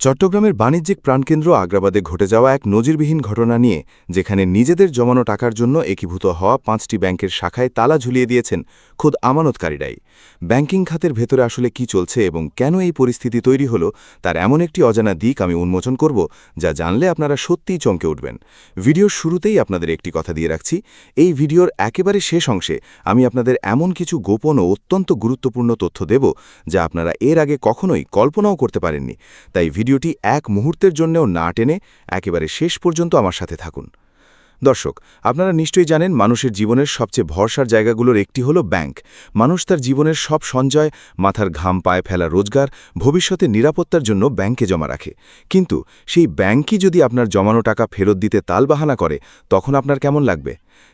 চট্টগ্রামের বাণিজ্যিক প্রাণকেন্দ্র আগ্রাবাদে ঘটে যাওয়া এক নজিরবিহীন ঘটনা নিয়ে, যেখানে নিজেদের জমানো টাকার জন্য একীভূত হওয়া ৫টি ব্যাংকের শাখায় তালা ঝুলিয়ে দিয়েছেন খোদ আমানতকারীরাই। ব্যাংকিং খাতের ভেতরে আসলে কি চলছে এবং কেন এই পরিস্থিতি তৈরি হলো, তার এমন একটি অজানা দিক আমি উন্মোচন করব, যা জানলে আপনারা সত্যিই চমকে উঠবেন। ভিডিওর শুরুতেই আপনাদের একটি কথা দিয়ে রাখছি, এই ভিডিওর একেবারে শেষ অংশে আমি আপনাদের এমন কিছু গোপন ও অত্যন্ত গুরুত্বপূর্ণ তথ্য দেব, যা আপনারা এর আগে কখনোই কল্পনাও করতে পারেননি। তাই ভিডিওটি এক মুহূর্তের জন্যও না টেনে একেবারে শেষ পর্যন্ত আমার সাথে থাকুন। দর্শক, আপনারা নিশ্চয়ই জানেন, মানুষের জীবনের সবচেয়ে ভরসার জায়গাগুলোর একটি হলো ব্যাংক। মানুষ তার জীবনের সব সঞ্চয়, মাথার ঘাম পায়ে ফেলা রোজগার, ভবিষ্যতে নিরাপত্তার জন্য ব্যাংকে জমা রাখে। কিন্তু সেই ব্যাংকই যদি আপনার জমানো টাকা ফেরত দিতে তালবাহানা করে, তখন আপনার কেমন লাগবে?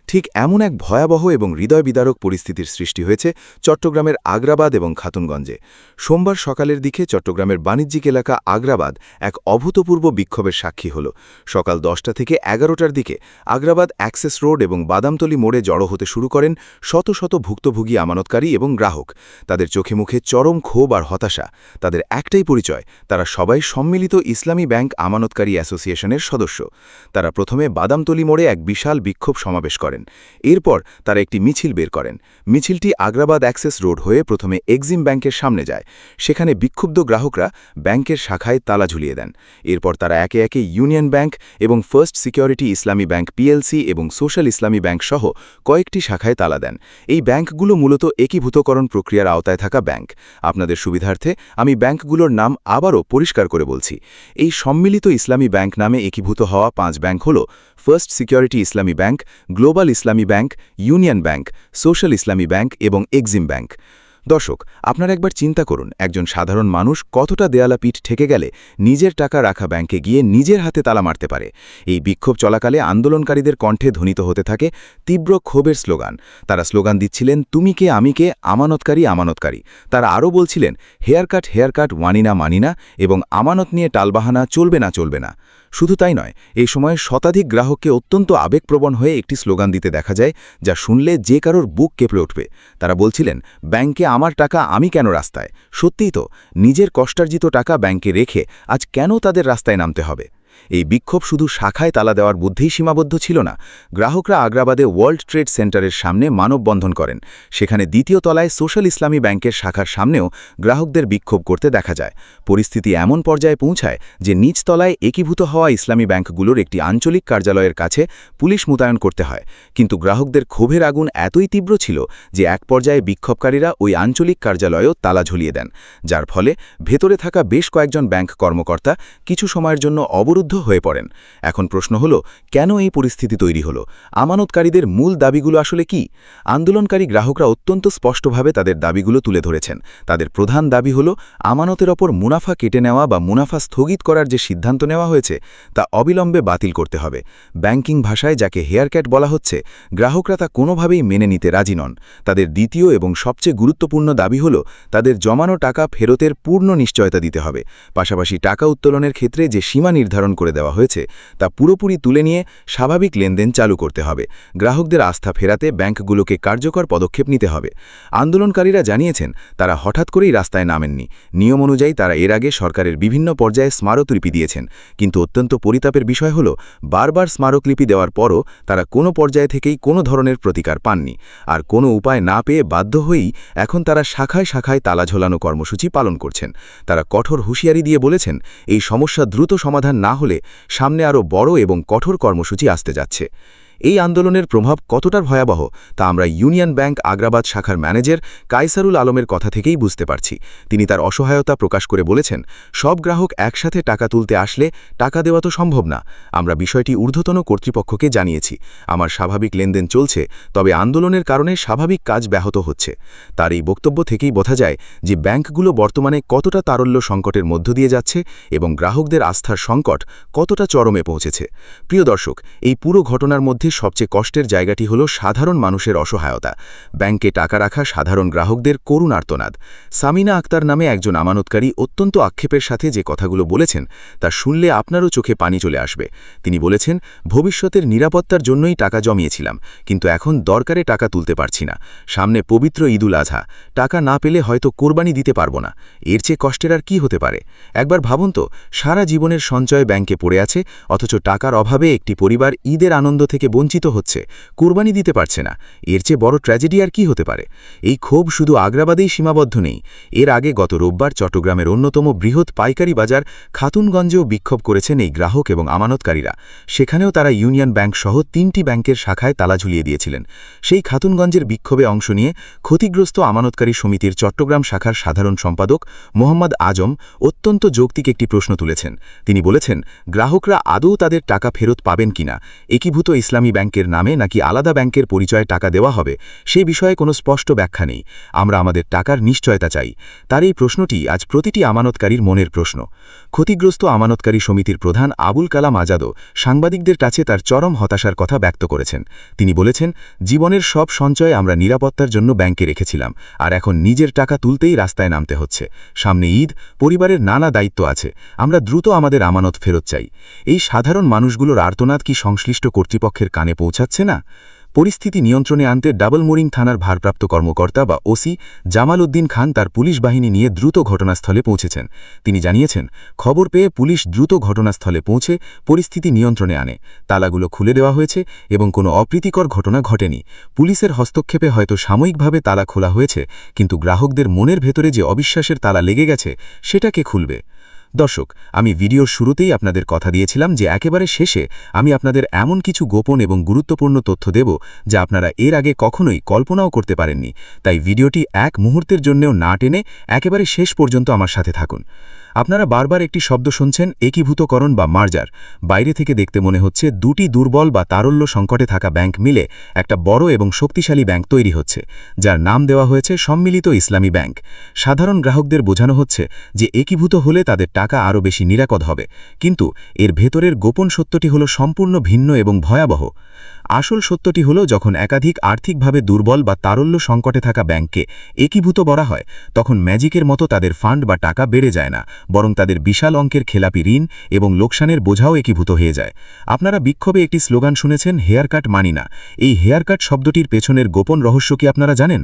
ঠিক এমন এক ভয়াবহ এবং হৃদয় বিদারক পরিস্থিতির সৃষ্টি হয়েছে চট্টগ্রামের আগ্রাবাদ এবং খাতুনগঞ্জে। সোমবার সকালের দিকে চট্টগ্রামের বাণিজ্যিক এলাকা আগ্রাবাদ এক অভূতপূর্ব বিক্ষোভের সাক্ষী হল। সকাল 10টা থেকে 11টার দিকে আগ্রাবাদ অ্যাক্সেস রোড এবং বাদামতলী মোড়ে জড়ো হতে শুরু করেন শত শত ভুক্তভোগী আমানতকারী এবং গ্রাহক। তাদের চোখে মুখে চরম ক্ষোভ আর হতাশা। তাদের একটাই পরিচয়, তারা সবাই সম্মিলিত ইসলামী ব্যাংক আমানতকারী অ্যাসোসিয়েশনের সদস্য। তারা প্রথমে বাদামতলী মোড়ে এক বিশাল বিক্ষোভ সমাবেশ করেন। এরপর তারা একটি মিছিল বের করেন। মিছিলটি আগ্রাবাদ অ্যাক্সেস রোড হয়ে প্রথমে এক্সিম ব্যাংকের সামনে যায়। সেখানে বিক্ষুব্ধ গ্রাহকরা ব্যাংকের শাখায় তালা ঝুলিয়ে দেন। এরপর তারা একে একে ইউনিয়ন ব্যাংক এবং ফার্স্ট সিকিউরিটি ইসলামী ব্যাংক পিএলসি এবং সোশ্যাল ইসলামী ব্যাংক সহ কয়েকটি শাখায় তালা দেন। এই ব্যাংকগুলো মূলত একীভূতকরণ প্রক্রিয়ার আওতায় থাকা ব্যাংক। আপনাদের সুবিধার্থে আমি ব্যাংকগুলোর নাম আবারও পরিষ্কার করে বলছি। এই সম্মিলিত ইসলামী ব্যাংক নামে একীভূত হওয়া 5 ব্যাংক হল ফার্স্ট সিকিউরিটি ইসলামী ব্যাংক, গ্লোবাল ইসলামী ব্যাংক, ইউনিয়ন ব্যাংক, সোশ্যাল ইসলামী ব্যাংক এবং এক্সিম ব্যাংক। দর্শক, আপনারা একবার চিন্তা করুন, একজন সাধারণ মানুষ কতটা দেয়ালা পিঠ ঠেকে গেলে নিজের টাকা রাখা ব্যাংকে গিয়ে নিজের হাতে তালা মারতে পারে। এই বিক্ষোভ চলাকালে আন্দোলনকারীদের কণ্ঠে ধ্বনিত হতে থাকে তীব্র ক্ষোভের স্লোগান। তারা স্লোগান দিচ্ছিলেন, তুমি কে আমি কে, আমানতকারী আমানতকারী। তারা আরও বলছিলেন, হেয়ারকাট মানি না এবং আমানত নিয়ে টালবাহানা চলবে না চলবে না। শুধু তাই নয়, এই সময়ে শতাধিক গ্রাহককে অত্যন্ত আবেগপ্রবণ হয়ে একটি স্লোগান দিতে দেখা যায়, যা শুনলে যে কারোর বুক কেঁপে উঠবে। তারা বলছিলেন, ব্যাংকে আমার টাকা, আমি কেন রাস্তায়? সত্যিই তো, নিজের কষ্টার্জিত টাকা ব্যাংকে রেখে আজ কেন তাদের রাস্তায় নামতে হবে? এই বিক্ষোভ শুধু শাখায় তালা দেওয়ার বুদ্ধিই সীমাবদ্ধ ছিল না। গ্রাহকরা আগ্রাবাদে ওয়ার্ল্ড ট্রেড সেন্টারের সামনে মানববন্ধন করেন। সেখানে দ্বিতীয় তলায় সোশ্যাল ইসলামী ব্যাংকের শাখার সামনেও গ্রাহকদের বিক্ষোভ করতে দেখা যায়। পরিস্থিতি এমন পর্যায়ে পৌঁছায় যে নিচ তলায় একীভূত হওয়া ইসলামী ব্যাংকগুলোর একটি আঞ্চলিক কার্যালয়ের কাছে পুলিশ মোতায়েন করতে হয়। কিন্তু গ্রাহকদের ক্ষোভের আগুন এতই তীব্র ছিল যে এক পর্যায়ে বিক্ষোভকারীরা ওই আঞ্চলিক কার্যালয়েও তালা ঝুলিয়ে দেন, যার ফলে ভেতরে থাকা বেশ কয়েকজন ব্যাংক কর্মকর্তা কিছু সময়ের জন্য অবরুদ্ধ হয়ে পড়েন। এখন প্রশ্ন হলো, কেন এই পরিস্থিতি তৈরি হলো? আমানতকারীদের মূল দাবিগুলো আসলে কি? আন্দোলনকারী গ্রাহকরা অত্যন্ত স্পষ্টভাবে তাদের দাবিগুলো তুলে ধরেছেন। তাদের প্রধান দাবি হলো, আমানতের ওপর মুনাফা কেটে নেওয়া বা মুনাফা স্থগিত করার যে সিদ্ধান্ত নেওয়া হয়েছে তা অবিলম্বে বাতিল করতে হবে। ব্যাংকিং ভাষায় যাকে হেয়ারকাট বলা হচ্ছে, গ্রাহকরা তা কোনোভাবেই মেনে নিতে রাজি নন। তাদের দ্বিতীয় এবং সবচেয়ে গুরুত্বপূর্ণ দাবি হলো, তাদের জমানো টাকা ফেরতের পূর্ণ নিশ্চয়তা দিতে হবে। পাশাপাশি টাকা উত্তোলনের ক্ষেত্রে যে সীমা নির্ধারণ করে দেওয়া হয়েছে তা পুরোপুরি তুলে নিয়ে স্বাভাবিক লেনদেন চালু করতে হবে। গ্রাহকদের আস্থা ফেরাতে ব্যাংকগুলোকে কার্যকর পদক্ষেপ নিতে হবে। আন্দোলনকারীরা জানিয়েছেন, তারা হঠাৎ করেই রাস্তায় নামেননি। নিয়ম অনুযায়ী তারা এর আগে সরকারের বিভিন্ন পর্যায়ে স্মারকলিপি দিয়েছেন। কিন্তু অত্যন্ত পরিতাপের বিষয় হল, বারবার স্মারকলিপি দেওয়ার পরও তারা কোনো পর্যায়ে থেকেই কোনো ধরনের প্রতিকার পাননি। আর কোনো উপায় না পেয়ে বাধ্য হয়েই এখন তারা শাখায় শাখায় তালা ঝোলানো কর্মসূচি পালন করছেন। তারা কঠোর হুঁশিয়ারি দিয়ে বলেছেন, এই সমস্যা দ্রুত সমাধান না হলে সামনে আরও বড় এবং কঠোর কর্মসূচি আসতে যাচ্ছে। এই আন্দোলনের প্রভাব কতটা ভয়াবহ তা আমরা ইউনিয়ন ব্যাংক আগ্রাবাদ শাখার ম্যানেজার কায়সারুল আলমের কথা থেকেই বুঝতে পারছি। তিনি তার অসহায়তা প্রকাশ করে বলেছেন, সব গ্রাহক একসাথে টাকা তুলতে আসলে টাকা দেওয়া তো সম্ভব না। আমরা বিষয়টি ঊর্ধ্বতন কর্তৃপক্ষকে জানিয়েছি। আমার স্বাভাবিক লেনদেন চলছে, তবে আন্দোলনের কারণে স্বাভাবিক কাজ ব্যাহত হচ্ছে। তার এই বক্তব্য থেকেই বোঝা যায় যে ব্যাংকগুলো বর্তমানে কতটা তারল্য সংকটের মধ্য দিয়ে যাচ্ছে এবং গ্রাহকদের আস্থার সংকট কতটা চরমে পৌঁছেছে। প্রিয় দর্শক, এই পুরো ঘটনার মধ্যে মধ্যে সবচেয়ে কষ্টের জায়গাটি হল সাধারণ মানুষের অসহায়তা। ব্যাংকে টাকা রাখা সাধারণ গ্রাহকদের করুণ আর্তনাদ। সামিনা আক্তার নামে একজন আমানতকারী অত্যন্ত আক্ষেপের সাথে যে কথাগুলো বলেছেন তা শুনলে আপনারও চোখে পানি চলে আসবে। তিনি বলেছেন, ভবিষ্যতের নিরাপত্তার জন্যই টাকা জমিয়েছিলাম, কিন্তু এখন দরকারে টাকা তুলতে পারছি না। সামনে পবিত্র ঈদুল আজহা, টাকা না পেলে হয়তো কোরবানি দিতে পারবো না। এর চেয়ে কষ্টের আর কি হতে পারে? একবার ভাবুন তো, সারা জীবনের সঞ্চয় ব্যাংকে পড়ে আছে, অথচ টাকার অভাবে একটি পরিবার ঈদের আনন্দ থেকে বঞ্চিত হচ্ছে, কোরবানি দিতে পারছে না। এর চেয়ে বড় ট্র্যাজেডি আর কি হতে পারে? এই ক্ষোভ শুধু আগ্রাবাদেই সীমাবদ্ধ নেই। এর আগে গত রোববার চট্টগ্রামের অন্যতম বৃহৎ পাইকারি বাজার খাতুনগঞ্জেও বিক্ষোভ করেছেন এই গ্রাহক এবং আমানতকারীরা। সেখানেও তারা ইউনিয়ন ব্যাংক সহ 3টি ব্যাংকের শাখায় তালা ঝুলিয়ে দিয়েছিলেন। সেই খাতুনগঞ্জের বিক্ষোভে অংশ নিয়ে ক্ষতিগ্রস্ত আমানতকারী সমিতির চট্টগ্রাম শাখার সাধারণ সম্পাদক মোহাম্মদ আজম অত্যন্ত যৌক্তিক একটি প্রশ্ন তুলেছেন। তিনি বলেছেন, গ্রাহকরা আদৌ তাদের টাকা ফেরত পাবেন কিনা, একীভূত ইসলামী ব্যাংকের নামে নাকি আলাদা ব্যাংকের পরিচয়ে টাকা দেওয়া হবে, সে বিষয়ে কোনো স্পষ্ট ব্যাখ্যা নেই। আমরা আমাদের টাকার নিশ্চয়তা চাই। তার এই প্রশ্নটি আজ প্রতিটি আমানতকারীর মনের প্রশ্ন। ক্ষতিগ্রস্ত আমানতকারী সমিতির প্রধান আবুল কালাম আজাদও সাংবাদিকদের কাছে তার চরম হতাশার কথা ব্যক্ত করেছেন। তিনি বলেছেন, জীবনের সব সঞ্চয় আমরা নিরাপত্তার জন্য ব্যাংকে রেখেছিলাম, আর এখন নিজের টাকা তুলতেই রাস্তায় নামতে হচ্ছে। সামনে ঈদ, পরিবারের নানা দায়িত্ব আছে, আমরা দ্রুত আমাদের আমানত ফেরত চাই। এই সাধারণ মানুষগুলোর আর্তনাদ কি সংশ্লিষ্ট কর্তৃপক্ষের কানে পৌঁছাচ্ছে না? পরিস্থিতি নিয়ন্ত্রণে আনতে ডাবলমোরিং থানার ভারপ্রাপ্ত কর্মকর্তা বা ওসি জামাল উদ্দিন খান তার পুলিশ বাহিনী নিয়ে দ্রুত ঘটনাস্থলে পৌঁছেছেন। তিনি জানিয়েছেন, খবর পেয়ে পুলিশ দ্রুত ঘটনাস্থলে পৌঁছে পরিস্থিতি নিয়ন্ত্রণে আনে। তালাগুলো খুলে দেওয়া হয়েছে এবং কোনো অপ্রীতিকর ঘটনা ঘটেনি। পুলিশের হস্তক্ষেপে হয়তো সাময়িকভাবে তালা খোলা হয়েছে, কিন্তু গ্রাহকদের মনের ভেতরে যে অবিশ্বাসের তালা লেগে গেছে, সেটা কে খুলবে? দর্শক, আমি ভিডিওর শুরুতেই আপনাদের কথা দিয়েছিলাম যে একেবারে শেষে আমি আপনাদের এমন কিছু গোপন এবং গুরুত্বপূর্ণ তথ্য দেব যা আপনারা এর আগে কখনোই কল্পনাও করতে পারেননি। তাই ভিডিওটি এক মুহূর্তের জন্যও না টেনে একেবারে শেষ পর্যন্ত আমার সাথে থাকুন। আপনারা বারবার একটি শব্দ শুনছেন, একীভূতকরণ বা মার্জার। বাইরে থেকে দেখতে মনে হচ্ছে দুটি দুর্বল বা তারল্য সংকটে থাকা ব্যাংক মিলে একটা বড় এবং শক্তিশালী ব্যাংক তৈরি হচ্ছে, যার নাম দেওয়া হয়েছে সম্মিলিত ইসলামী ব্যাংক। সাধারণ গ্রাহকদের বোঝানো হচ্ছে যে একীভূত হলে তাদের টাকা আরও বেশি নিরাপদ হবে, কিন্তু এর ভেতরের গোপন সত্যটি হলো সম্পূর্ণ ভিন্ন এবং ভয়াবহ। আসল সত্যটি হলো, যখন একাধিক আর্থিকভাবে দুর্বল বা তারল্য সংকটে থাকা ব্যাংককে একীভূত করা হয়, তখন ম্যাজিকের মতো তাদের ফান্ড বা টাকা বেড়ে যায় না, বরং তাদের বিশাল অঙ্কের খেলাপি ঋণ এবং লোকসানের বোঝাও একীভূত হয়ে যায়। আপনারা বিক্ষোভে একটি স্লোগান শুনেছেন, হেয়ারকাট মানি না। এই হেয়ারকাট শব্দটির পেছনের গোপন রহস্য কি আপনারা জানেন?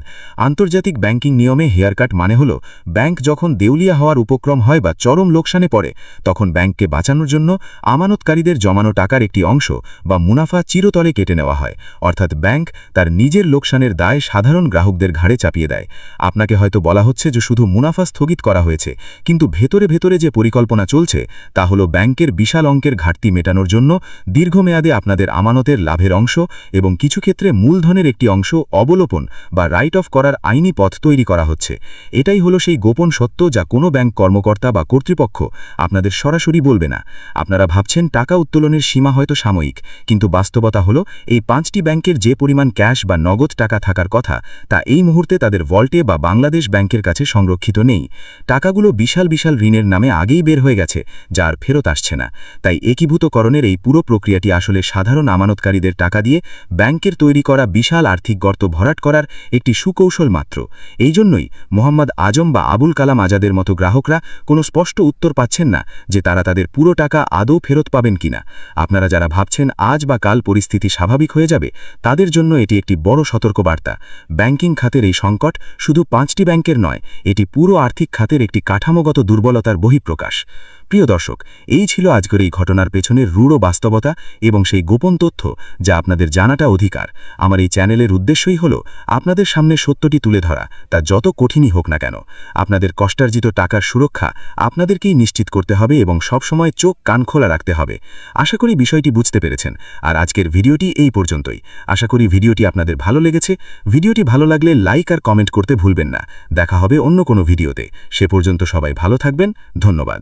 আন্তর্জাতিক ব্যাংকিং নিয়মে হেয়ারকাট মানে হলো, ব্যাংক যখন দেউলিয়া হওয়ার উপক্রম হয় বা চরম লোকসানে পড়ে, তখন ব্যাংককে বাঁচানোর জন্য আমানতকারীদের জমানো টাকার একটি অংশ বা মুনাফা চিরতরে কেটে নেওয়া হয়। অর্থাৎ ব্যাংক তার নিজের লোকসানের দায় সাধারণ গ্রাহকদের ঘাড়ে চাপিয়ে দেয়। আপনাকে হয়তো বলা হচ্ছে যে শুধু মুনাফা স্থগিত করা হয়েছে, কিন্তু ভেতরে ভেতরে যে পরিকল্পনা চলছে তা হলো ব্যাংকের বিশাল অঙ্কের ঘাটতি মেটানোর জন্য দীর্ঘমেয়াদে আপনাদের আমানতের লাভের অংশ এবং কিছু ক্ষেত্রে মূলধনের একটি অংশ অবলোপন বা রাইট অফ করার আইনি পথ তৈরি করা হচ্ছে। এটাই হলো সেই গোপন সত্য যা কোনো ব্যাংক কর্মকর্তা বা কর্তৃপক্ষ আপনাদের সরাসরি বলবে না। আপনারা ভাবছেন টাকা উত্তোলনের সীমা হয়তো সাময়িক, কিন্তু বাস্তবতা হলো এই 5টি ব্যাংকের যে পরিমাণ ক্যাশ বা নগদ টাকা থাকার কথা, তা এই মুহূর্তে তাদের ভল্টে বা বাংলাদেশ ব্যাংকের কাছে সংরক্ষিত নেই। টাকাগুলো বিশাল বিশাল ঋণের নামে আগেই বের হয়ে গেছে, যা আর ফেরত আসছে না। তাই একীভূতকরণের এই পুরো প্রক্রিয়াটি আসলে সাধারণ আমানতকারীদের টাকা দিয়ে ব্যাংকের তৈরি করা বিশাল আর্থিক গর্ত ভরাট করার একটি সুকৌশল মাত্র। এই জন্যই মোহাম্মদ আজম বা আবুল কালাম আজাদের মতো গ্রাহকরা কোনো স্পষ্ট উত্তর পাচ্ছেন না যে তারা তাদের পুরো টাকা আদৌ ফেরত পাবেন কিনা। আপনারা যারা ভাবছেন আজ বা কাল পরিস্থিতি স্বাভাবিক হয়ে যাবে, তাদের জন্য এটি একটি বড় সতর্কবার্তা। ব্যাংকিং খাতের এই সংকট শুধু 5টি ব্যাংকের নয়, এটি পুরো আর্থিক খাতের একটি কাঠামোগত দুর্বলতার বহিঃপ্রকাশ। প্রিয় দর্শক, এই ছিল আজকের এই ঘটনার পেছনের রূঢ় বাস্তবতা এবং সেই গোপন তথ্য যা আপনাদের জানাটা অধিকার। আমার এই চ্যানেলের উদ্দেশ্যই হলো আপনাদের সামনে সত্যটি তুলে ধরা, তা যত কঠিনই হোক না কেন। আপনাদের কষ্টার্জিত টাকার সুরক্ষা আপনাদেরকেই নিশ্চিত করতে হবে এবং সবসময় চোখ কান খোলা রাখতে হবে। আশা করি বিষয়টি বুঝতে পেরেছেন। আর আজকের ভিডিওটি এই পর্যন্তই। আশা করি ভিডিওটি আপনাদের ভালো লেগেছে। ভিডিওটি ভালো লাগলে লাইক আর কমেন্ট করতে ভুলবেন না। দেখা হবে অন্য কোনো ভিডিওতে। সে পর্যন্ত সবাই ভালো থাকবেন। ধন্যবাদ।